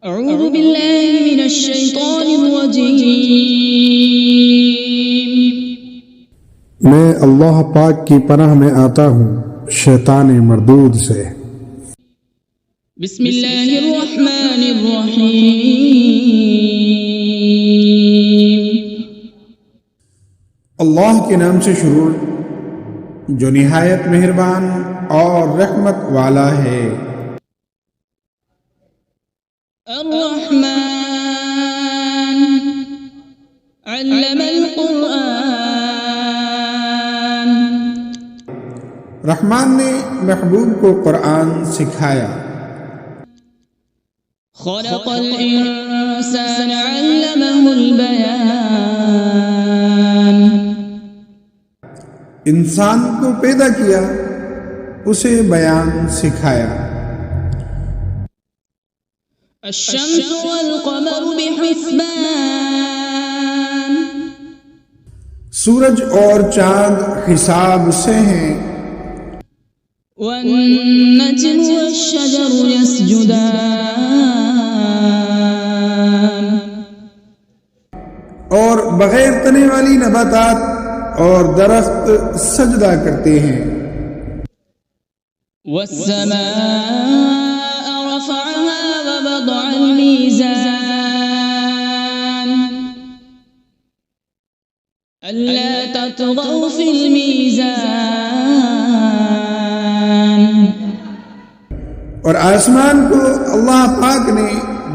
اعوذ باللہ من الشیطان الرجیم۔ میں اللہ پاک کی پناہ میں آتا ہوں شیطان مردود سے۔ بسم اللہ الرحمن الرحیم۔ اللہ کے نام سے شروع جو نہایت مہربان اور رحمت والا ہے۔ الرحمن علم القرآن۔ رحمان نے محبوب کو قرآن سکھایا۔ خلق الانسان علمہ البیان۔ انسان کو پیدا کیا، اسے بیان سکھایا۔ الشمس والقمر بحسبان۔ سورج اور چاند حساب سے ہیں۔ والنجم والشجر يسجدان۔ اور بغیر تنے والی نباتات اور درخت سجدہ کرتے ہیں۔ والسماء رفعها ووضع الميزان ألا تطغوا في الميزان۔ اور آسمان کو اللہ پاک نے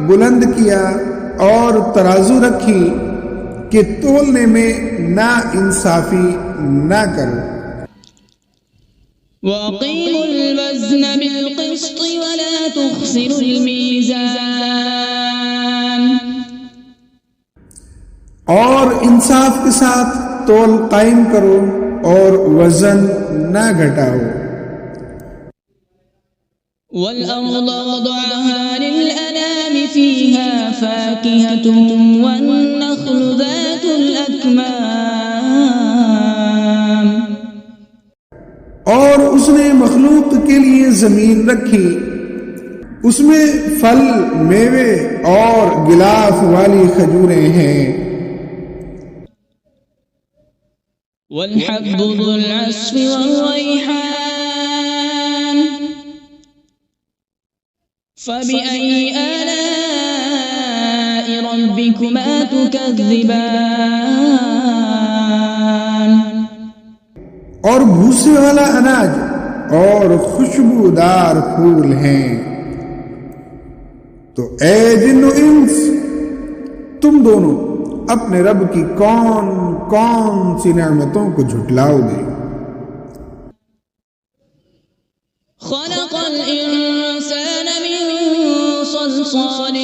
بلند کیا اور ترازو رکھی کہ تولنے میں نا انصافی نہ کرو۔ وَأَقِيمُوا الْوَزْنَ بِالْقِسْطِ وَلَا تُخْسِرُوا الْمِيزَانَ۔ اور انصاف کے ساتھ تول قائم کرو اور وزن نہ گھٹاؤ۔ وَالْأَرْضَ وَضَعَهَا لِلْأَنَامِ فِيهَا فَاكِهَةٌ وَالنَّخْلُ ذَاتُ الْأَكْمَامِ۔ اور اس نے مخلوق کے لیے زمین رکھی، اس میں پھل، میوے اور غلاف والی کھجوریں ہیں۔ وَالْحَبُّ ذُو الْعَصْفِ وَالرَّيْحَانُ فَبِأَيِّ آلَاءِ رَبِّكُمَا تُكَذِّبَانِ۔ اور بھوسے والا اناج اور خوشبودار پھول ہیں۔ تو اے جن و انس، تم دونوں اپنے رب کی کون کون سی نعمتوں کو جھٹلاؤ گے؟ خلق الانسان من صلصال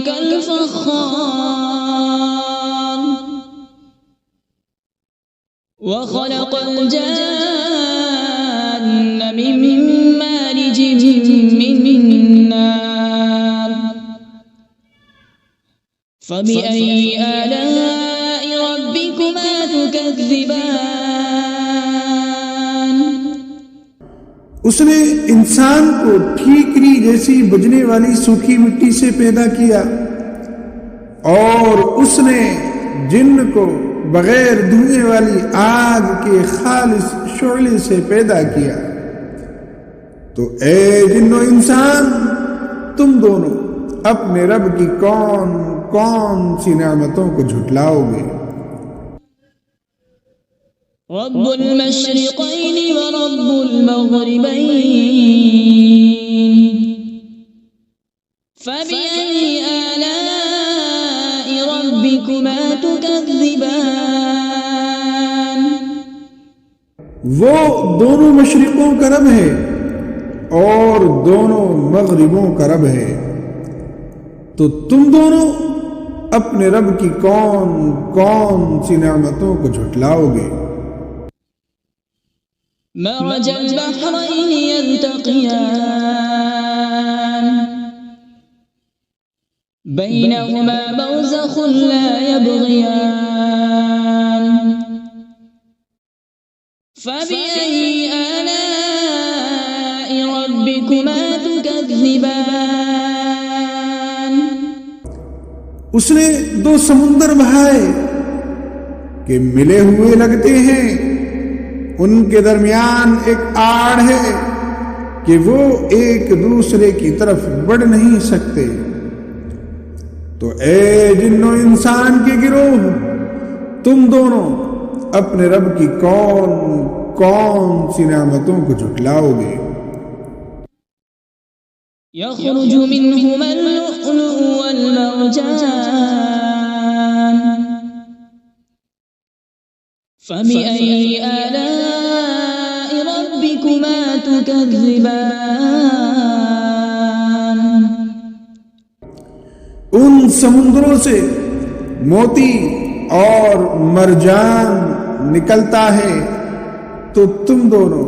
كالفخار وخلق الجان من مارج من نار فبأي آلاء ربكما تكذبان۔ اس نے انسان کو ٹھیکری جیسی بجنے والی سوکھی مٹی سے پیدا کیا، اور اس نے جن کو بغیر دھوئے والی آگ کے خالص شعلے سے پیدا کیا۔ تو اے جن و انسان، تم دونوں اپنے رب کی کون کون سی نعمتوں کو جھٹلاؤ گے؟ رب المشرقین ورب المغربین فبأي آلاء ربكما تكذبان۔ وہ دونوں مشرقوں کا رب ہے اور دونوں مغربوں کا رب ہے، تو تم دونوں اپنے رب کی کون کون سی نعمتوں کو جھٹلاؤ گے؟ مرج البحرين يلتقيان بينهما برزخ لا يبغيان فبأي آلاء ربكما تكذبان۔ اس نے دو سمندر بہائے کہ ملے ہوئے لگتے ہیں، ان کے درمیان ایک آڑ ہے کہ وہ ایک دوسرے کی طرف بڑھ نہیں سکتے۔ تو اے جن و انسان کے گروہ، تم دونوں اپنے رب کی کون کون سی نعمتوں کو جھٹلاؤ گے؟ يخرج منهما اللؤلؤ والمرجان فبأي آلاء ربكما تكذبان۔ ان سمندروں سے موتی اور مرجان نکلتا ہے، تو تم دونوں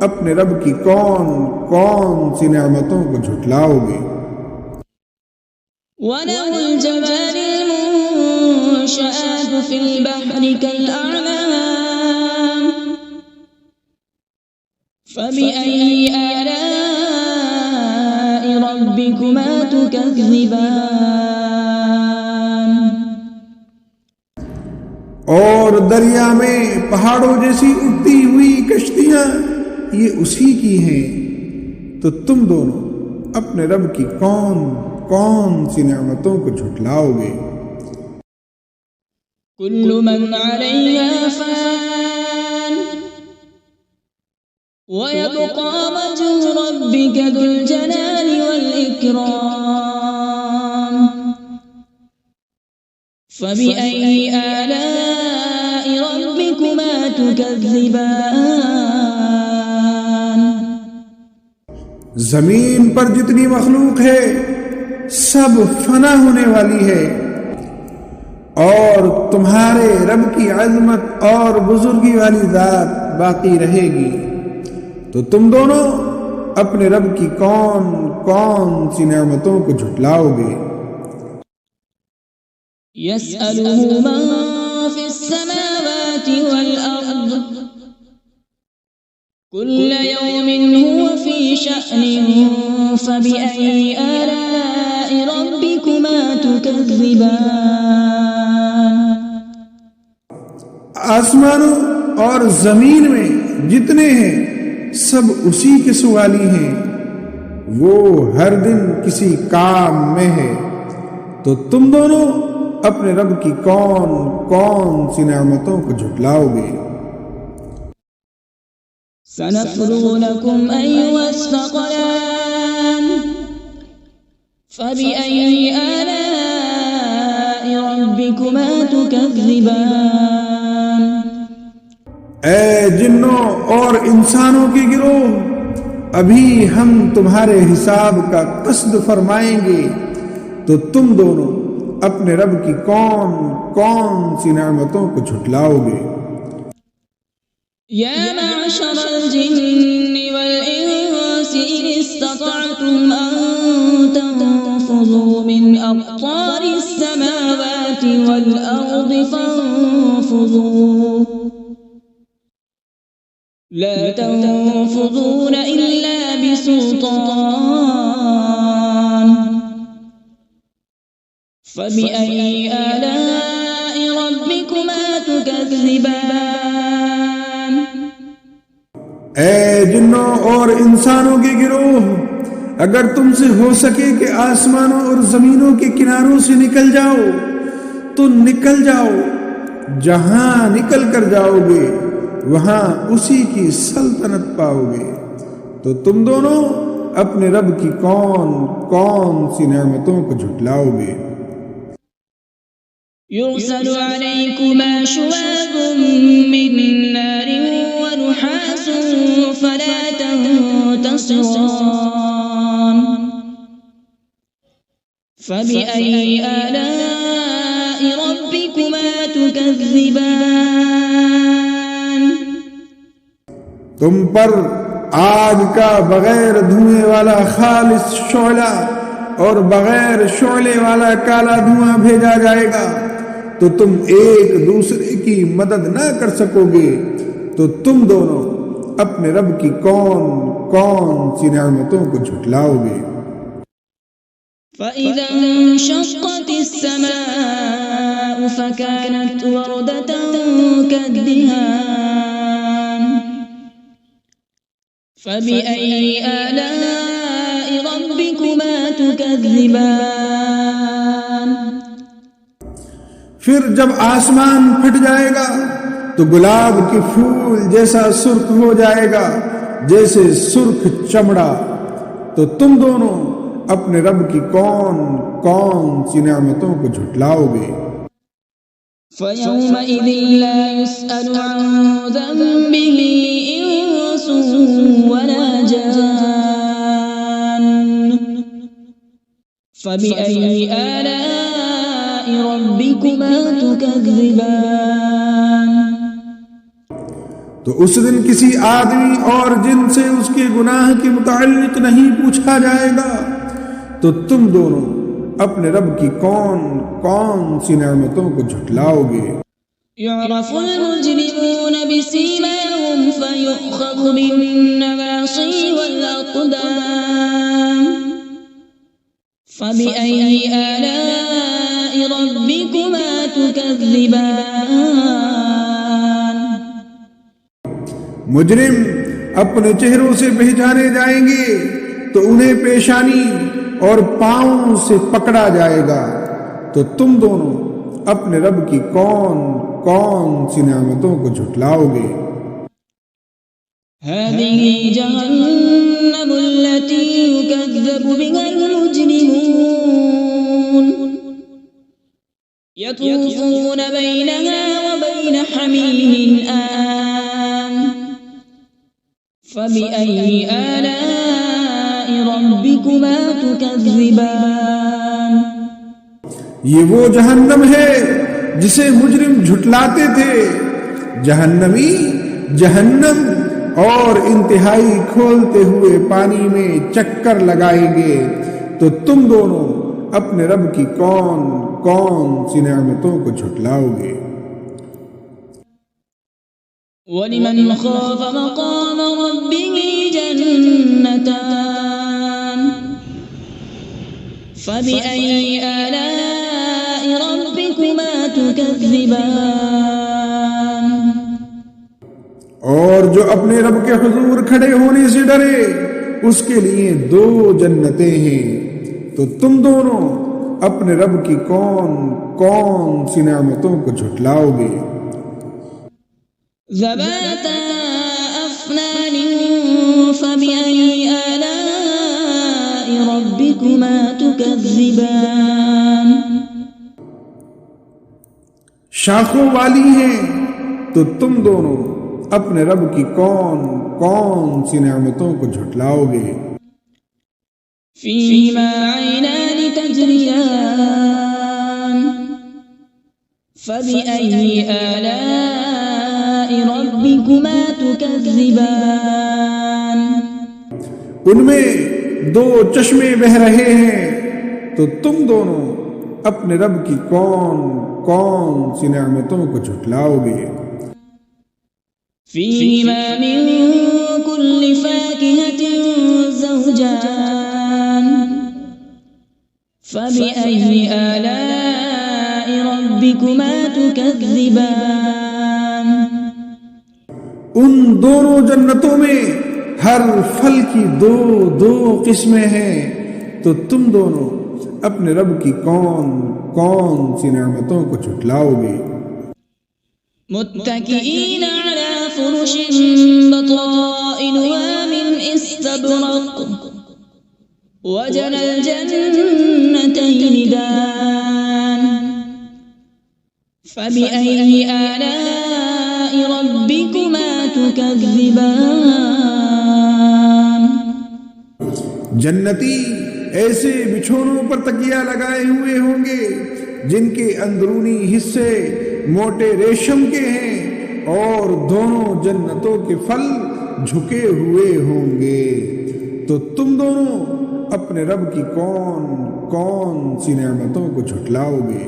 اپنے رب کی کون کون سی نعمتوں کو جھٹلاؤ گے؟ وَلَهُ الْجَوَارِ الْمُنشَآتُ فِي الْبَحْرِ كَالْأَعْلَامِ فَبِأَيِّ آلَاءِ رَبِّكُمَا تُكَذِّبَانِ۔ اور دریا میں پہاڑوں جیسی اڑتی ہوئی کشتیاں یہ اسی کی ہیں، تو تم دونوں اپنے رب کی کون کون سی نعمتوں کو جھٹلاؤ گے؟ كل من عليها فان ويبقى وجه ربك ذو الجلال والإكرام فبأي آلاء ربكما تكذبان۔ زمین پر جتنی مخلوق ہے سب فنا ہونے والی ہے، اور تمہارے رب کی عظمت اور بزرگی والی ذات باقی رہے گی، تو تم دونوں اپنے رب کی کون کون سی نعمتوں کو جھٹلاؤ گے؟ يسأله من في السماوات والأرض كل يوم هو في شأن فبأي آلاء ربكما تكذبان۔ آسمانوں اور زمین میں جتنے ہیں سب اسی کے سوالی ہیں، وہ ہر دن کسی کام میں ہے، تو تم دونوں اپنے رب کی کون کون سی نعمتوں کو جھٹلاؤ گے؟ سنفرغ لكم أيها الثقلان فبأي آلاء ربكما تكذبان۔ اے جنوں اور انسانوں کے گروہ، ابھی ہم تمہارے حساب کا قصد فرمائیں گے، تو تم دونوں اپنے رب کی کون کون سی نعمتوں کو جھٹلاؤ گے؟ يا معشر الجن والإنس إن استطعتم أن تنفذوا من أقطار السماوات والأرض فانفذوا لا تنفذون إلا بسلطان فبأي آلاء ربكما تكذبان۔ اے جنوں اور انسانوں کے گروہ، اگر تم سے ہو سکے کہ آسمانوں اور زمینوں کے کناروں سے نکل جاؤ تو نکل جاؤ، جہاں نکل کر جاؤ گے وہاں اسی کی سلطنت پاؤ گے، تو تم دونوں اپنے رب کی کون کون سی نعمتوں کو جھٹلاؤ گے؟ يرسل عليكما شواظ من نار ونحاس فلا تنتصران فبأي آلاء ربكما تكذبان۔ تم پر آگ کا بغیر دھوئے والا خالص شعلہ اور بغیر شعلے والا کالا دھواں بھیجا جائے گا، تو تم ایک دوسرے کی مدد نہ کر سکو گے، تو تم دونوں اپنے رب کی کون کون سی نعمتوں کو جھٹلاؤ گے؟ فإذا انشقت السماء فكانت وردة كالدهان فبأي آلاء ربكما تكذبان پھر جب آسمان پھٹ جائے گا تو گلاب کے پھول جیسا سرخ ہو جائے گا جیسے سرخ چمڑا، تو تم دونوں اپنے رب کی کون کون سی نعمتوں کو جھٹلاؤ گے؟ فَيَوْمَئِذٍ لَا يُسْأَلُ عَنْ ذَنبِهِ إِنسٌ وَلَا جَانٌّ فَبِأَيِّ آلَاءِ رَبِّكُمَا تُكَذِّبَانِ تو اس دن کسی آدمی اور جن سے اس کے گناہ کے متعلق نہیں پوچھا جائے گا، تو تم دونوں اپنے رب کی کون کون سی نعمتوں کو جھٹلاؤ گے؟ يعرف المجرمون بسيماهم فيؤخذ بالنواصي والأقدام فبأي آلاء ربكما تكذبان مجرم اپنے چہروں سے پہچانے جائیں گے تو انہیں پیشانی اور پاؤں سے پکڑا جائے گا، تو تم دونوں اپنے رب کی کون کون سی نعمتوں کو جھٹلاؤ گے؟ هذه جهنم التي يكذب بها المجرمون يطوفون بينها وبين حميم آن فبأي آلاء ربكما تكذبان یہ وہ جہنم ہے جسے مجرم جھٹلاتے تھے، جہنمی جہنم اور انتہائی کھولتے ہوئے پانی میں چکر لگائیں گے، تو تم دونوں اپنے رب کی کون کون سی نعمتوں کو جھٹلاؤ گے؟ وَلِمَنْ خَافَ مَقَامَ رَبِّهِ جَنَّتَانِ فَبِأَيِّ آلَاءِ رَبِّكُمَا تُكَذِّبَانِ اور جو اپنے رب کے حضور کھڑے ہونے سے ڈرے اس کے لیے 2 جنتیں ہیں، تو تم دونوں اپنے رب کی کون کون سی نعمتوں کو جھٹلاؤ گے؟ ذَوَاتَا أَفْنَانٍ فَبِأَيِّ آلَاءِ رَبِّكُمَا تُكَذِّبَانِ شاخوں والی ہیں، تو تم دونوں اپنے رب کی کون کون سی نعمتوں کو جھٹلاؤ گے؟ فِيهِمَا عَيْنَانِ تَجْرِيَانِ فَبِأَيِّ آلَاءِ رَبِّكُمَا تُكَذِّبَانِ ان میں 2 چشمے بہ رہے ہیں، تو تم دونوں اپنے رب کی کون کون سی نعمتوں کو جھٹلاؤ گے؟ فِيهِمَا مِن كُلِّ فَاكِهَةٍ زَوْجَانِ فَبِأَيِّ آلَاءِ رَبِّكُمَا تُكَذِّبَانِ ان دونوں جنتوں میں ہر پھل کی 2 قسمیں ہیں، تو تم دونوں اپنے رب کی کون کون سی نعمتوں کو جھٹلاؤ گے؟ متكئين على فرش بطائنها من استبرق وجنى الجنتين دان فبأي آلاء ربكما تكذبان جنتی ایسے بچھونوں پر تکیہ لگائے ہوئے ہوں گے جن کے اندرونی حصے موٹے ریشم کے ہیں، اور دونوں جنتوں کے پھل جھکے ہوئے ہوں گے، تو تم دونوں اپنے رب کی کون کون سی نعمتوں کو جھٹلاؤ گے؟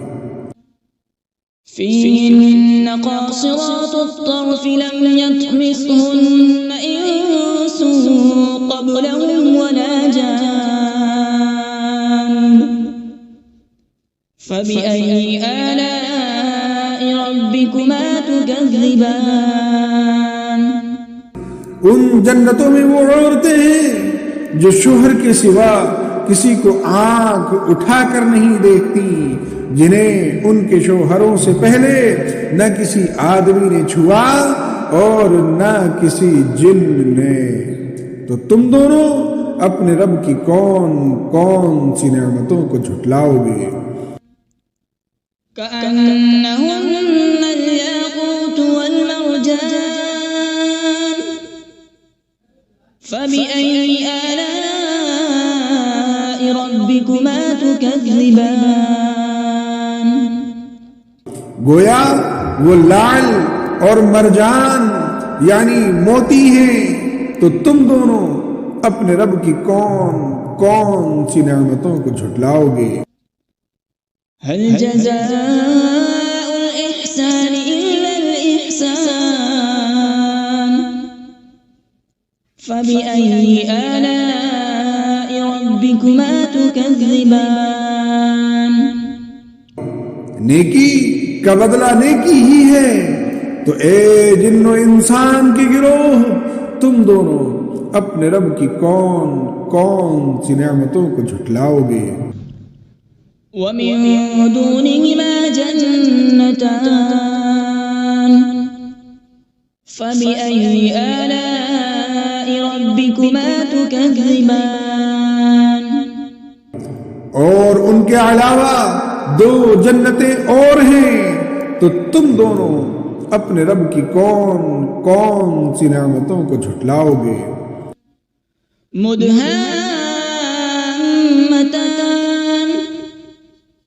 فِيهِنَّ قَاصِرَاتُ الطَّرْفِ لَمْ يَطْمِثْهُنَّ إِنسٌ قَبْلَهُمْ وَلَا جَانٌّ فبأي آلاء ربكما تكذبان ان جنتوں میں وہ عورتیں ہیں جو شوہر کے سوا کسی کو آنکھ اٹھا کر نہیں دیکھتی، جنہیں ان کے شوہروں سے پہلے نہ کسی آدمی نے چھوا اور نہ کسی جن نے۔ تو تم دونوں اپنے رب کی کون کون سی نعمتوں کو جھٹلاؤ گے؟ كأنهن الياقوت والمرجان فبأي آلاء ربكما تكذبان گویا وہ لعل اور مرجان یعنی موتی ہیں، تو تم دونوں اپنے رب کی کون کون سی نعمتوں کو جھٹلاؤ گے؟ هل جزاء الإحسان إلا الإحسان فبأي آلاء ربكما تكذبان نیکی کا بدلہ نیکی ہی ہے، تو اے جن و انسان کے گروہ، تم دونوں اپنے رب کی کون کون سی نعمتوں کو جھٹلاؤ گے؟ ومن دونهما جنتان فبأي آلاء ربكما تكذبان اور ان کے علاوہ دو جنتیں اور ہیں، تو تم دونوں اپنے رب کی کون کون سی نعمتوں کو جھٹلاؤ گے؟ مدهامتان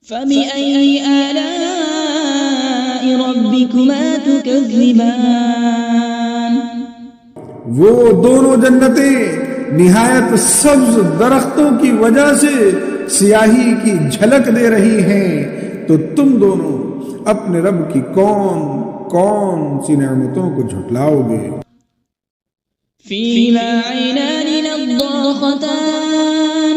فبأي آلاء ربكما تكذبان وہ دونوں جنتیں نہایت سبز درختوں کی وجہ سے سیاہی کی جھلک دے رہی ہیں، تو تم دونوں اپنے رب کی کون کون سی نعمتوں کو جھٹلاؤ گے؟ فيهما عينان نضاختان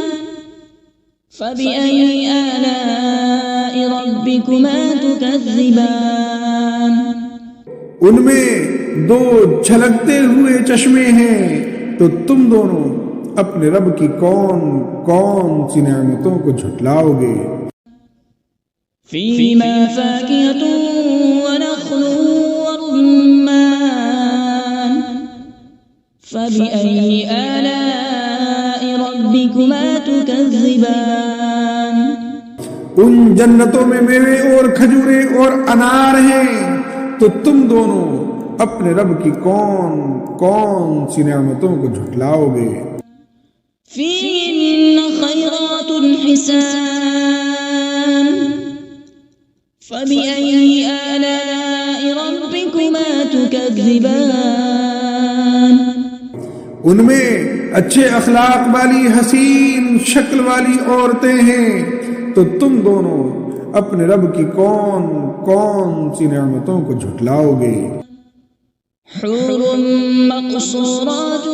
فبأي آلاء ربكما تكذبان ان میں دو جھلکتے ہوئے چشمے ہیں، تو تم دونوں اپنے رب کی کون کون سی نعمتوں کو جھٹلاؤ گے؟ فيهما فاكهة ونخل ورمان فبأي آلاء ربكما تكذبان ان جنتوں میں میوے اور کھجوریں اور انار ہیں، تو تم دونوں اپنے رب کی کون کون سی نعمتوں کو جھٹلاؤ گے؟ فيهن خيرات حسان فبأي آلاء ربكما تكذبان ان میں اچھے اخلاق والی حسین شکل والی عورتیں ہیں، تو تم دونوں اپنے رب کی کون کون سی نعمتوں کو جھٹلاؤ گے؟ حور مقصورات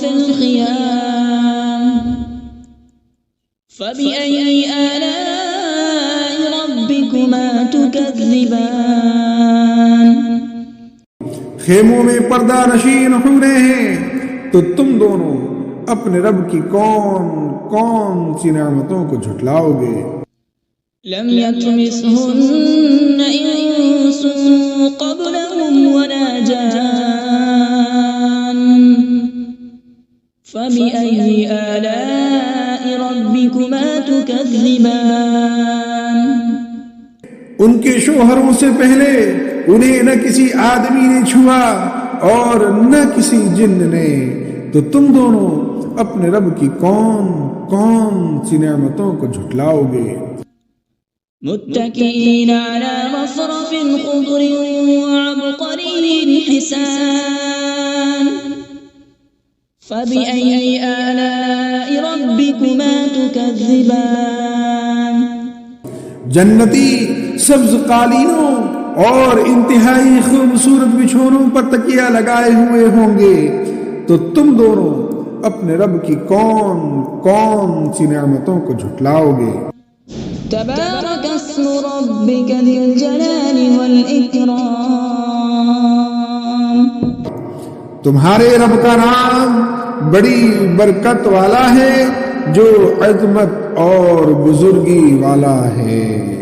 في الخيام فبأي آلاء ربكما تكذبان خیموں میں پردہ نشین حوریں ہیں، تو تم دونوں اپنے رب کی کون کون سی نعمتوں کو جھٹلاؤ گے؟ لم يطمثهن إنس قبلهم ولا جان فبأي آلاء ربكما تكذبان ان کے شوہروں سے پہلے انہیں نہ کسی آدمی نے چھوا اور نہ کسی جن نے، تو تم دونوں اپنے رب کی کون کون سی نعمتوں کو جھٹلاؤ گے؟ متكئين على رفرف خضر وعبقري حسان فبأي آلاء ربكما تكذبان جنتی سبز قالینوں اور انتہائی خوبصورت بچھونوں پر تکیہ لگائے ہوئے ہوں گے، تو تم دونوں اپنے رب کی کون کون سی نعمتوں کو جھٹلاؤ گے؟ تبارك اسم ربك ذي الجلال والإكرام. تمہارے رب کا نام بڑی برکت والا ہے جو عظمت اور بزرگی والا ہے.